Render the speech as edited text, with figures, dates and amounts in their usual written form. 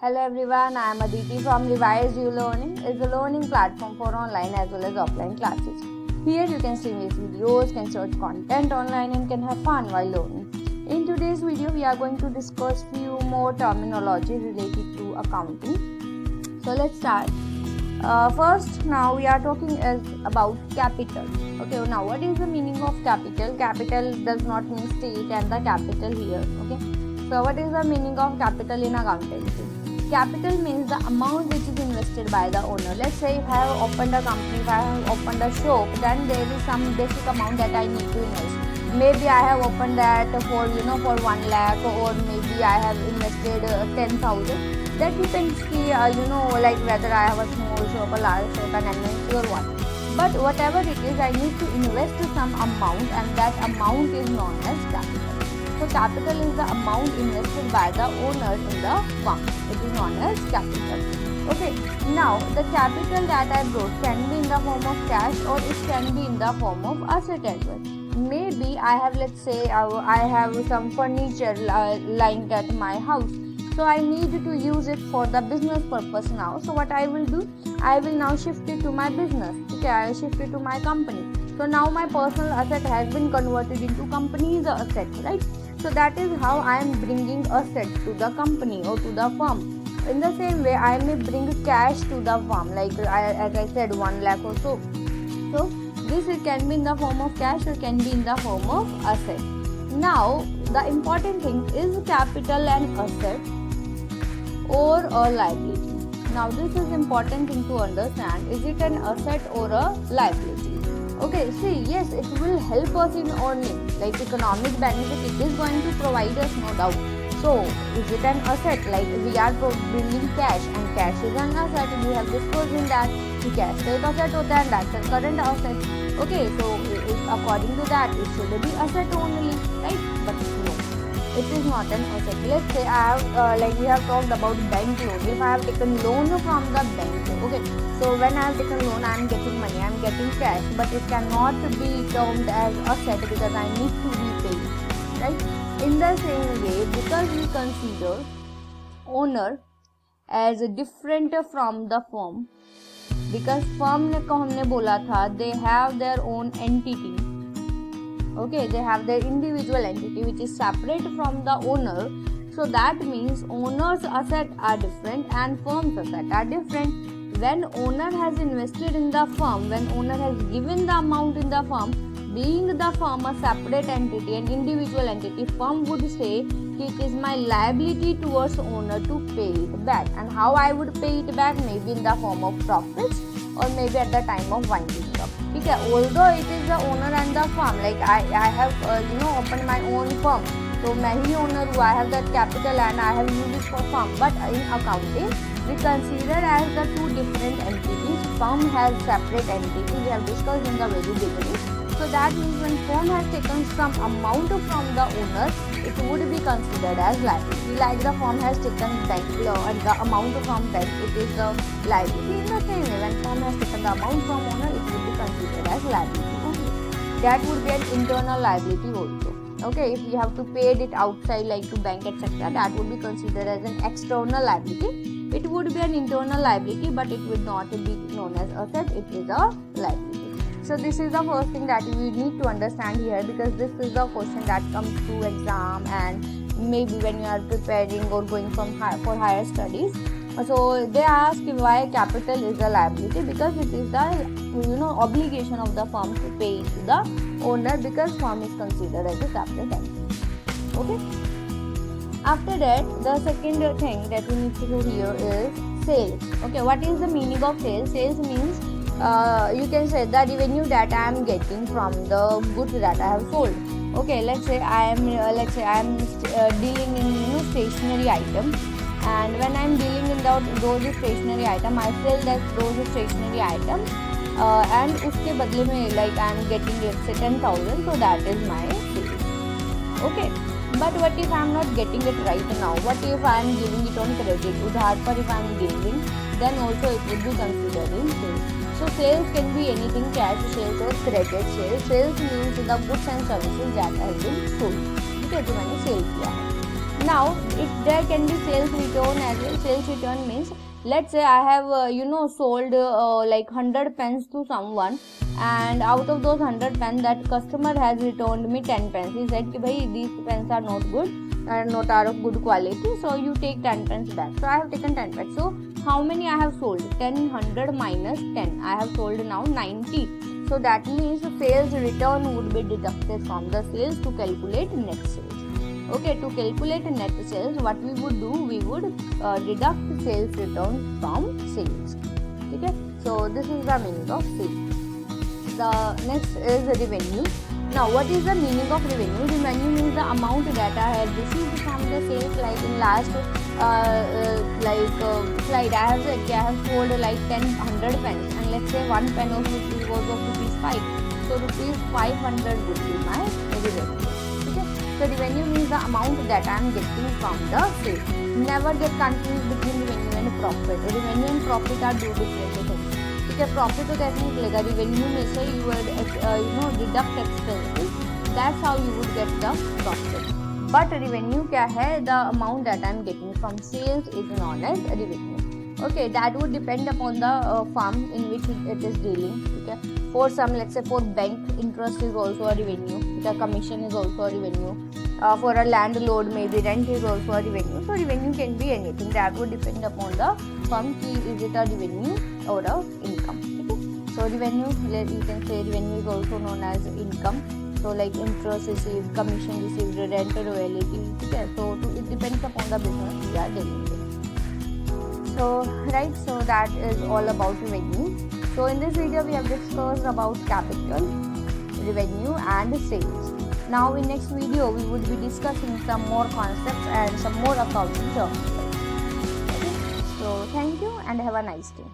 Hello everyone, I am Aditi from Revise You Learning. It's a learning platform for online as well as offline classes. Here you can stream these videos, can search content online and can have fun while learning. In today's video, we are going to discuss few more terminology related to accounting. So let's start. First, now we are talking about capital. Okay, now what is the meaning of capital? Capital does not mean state and the capital here. Okay, so what is the meaning of capital in accountancy? Capital means the amount which is invested by the owner. Let's say if I have opened a company, if I have opened a shop, then there is some basic amount that I need to invest. Maybe I have opened that for 1 lakh, or maybe I have invested 10,000. That depends like whether I have a small shop, a large shop, an MNC or what. But whatever it is, I need to invest some amount, and that amount is known as capital. So capital is the amount invested by the owner in the firm. It is known as capital. Okay. Now the capital that I brought can be in the form of cash, or it can be in the form of asset as well. Maybe I have, let's say, I have some furniture lying at my house. So I need to use it for the business purpose now. So what I will do, I will now shift it to my business. Okay, I will shift it to my company. So now my personal asset has been converted into company's asset, right? So that is how I am bringing asset to the company or to the firm. In the same way, I may bring cash to the firm, like as I said, 1 lakh or so. So this it can be in the form of cash or can be in the form of asset. Now the important thing is capital and asset or a liability. Now this is important thing to understand. Is it an asset or a liability? Okay, see, yes, it will help us in earning, like economic benefit it is going to provide us, no doubt. So, is it an asset? Like we are bringing cash, and cash is an asset. We have discussed in that the cash एक asset होता है, and that's a current asset. Okay, so according to that, it should be asset only, right? But no, it is not an asset. Let's say I have we have talked about bank loan. If I have taken loan from the bank, okay, so when I have taken loan, I am getting money, I am getting cash, but it cannot be termed as asset because I need to repay, right? In the same way, because we consider owner as different from the firm, because firm को हमने बोला था they have their own entity. Okay, they have their individual entity which is separate from the owner. So that means owner's assets are different and firm's assets are different. When owner has invested in the firm, when owner has given the amount in the firm, being the firm a separate entity, an individual entity, firm would say it is my liability towards owner to pay it back. And how I would pay it back? Maybe in the form of profits, or maybe at the time of winding up. Okay, although it is the owner and the firm, like I have opened my own firm, so मैं ही owner हूँ, I have that capital and I have used it for firm. But in accounting, we consider as the two different entities. Firm has separate entity. We have discussed in the very beginning. So that means when firm has taken some amount from the owner, it would be considered as liability. Like the firm has taken bank and the amount from bank, it is the liability. In the same way, when firm has taken the amount from owner, it would be considered as liability only. That would be an internal liability also. Okay, if we have to pay it outside, like to bank, etc., that would be considered as an external liability. It would be an internal liability, but it would not be known as asset. It is a liability. So this is the first thing that we need to understand here, because this is the question that comes to exam and maybe when you are preparing or going for higher studies. So they ask why capital is a liability, because it is the obligation of the firm to pay it to the owner, because firm is considered as a separate entity. Okay. After that, the second thing that we need to do here is sales. Okay, what is the meaning of sales? Sales means you can say the revenue that I am getting from the goods that I have sold. Okay, let's say I am dealing in stationery items, and when I am dealing in those stationery items, I sell those stationery items, and उसके बदले में like I am getting, let's say, 10,000. So that is my sales. Okay. But what if I am not getting it right now? What if I am giving it on credit? उधार पर if I am giving, then also it would be considered in sales. So sales can be anything, cash sales or credit sales. Sales means the goods and services that have been sold. ठीक है, जो मैंने cell किया है. Now there can be sales return as well. Sales return means, let's say I have sold like 100 pens to someone, and out of those 100 pens, that customer has returned me 10 pens. He said ki bhai these pens are not good and not are of good quality, so you take 10 pens back. So I have taken 10 pens. So how many I have sold? 10, 100 minus 10. I have sold now 90. So that means sales return would be deducted from the sales to calculate net sales. Okay, to calculate net sales, what we would do, we would deduct sales return from sales. Okay, so this is the meaning of sales. The next is revenue. Now, what is the meaning of revenue? Revenue means the amount that I have received from the sales. Like in last slide, I have said I have sold like 100 pens, and let's say one pen of rupees was of rupees 5. So rupees 500 would be my revenue. Okay. So revenue means the amount that I am getting from the sales. Never get confused between revenue and profit. Revenue and profit are two different things. Okay, profit तो कैसे निकलेगा? Revenue में से you would deduct expenses. That's how you would get the profit. But revenue क्या है? The amount that I am getting from sales is known as revenue. Okay, that would depend upon the firm in which it is dealing. Okay, for some, let's say for bank, interest is also a revenue. The commission is also a revenue. For a landlord, maybe rent is also a revenue. So revenue can be anything. That would depend upon the firm. Is it a revenue or a income? Okay. So revenue, you can say revenue is also known as income. So like interest received, commission received, rent, royalty. Okay. So it depends upon the business we are dealing with. So right, so that is all about revenue. So in this video we have discussed about capital, revenue and sales. Now in next video we would be discussing some more concepts and some more accounting terms. Okay. So thank you and have a nice day.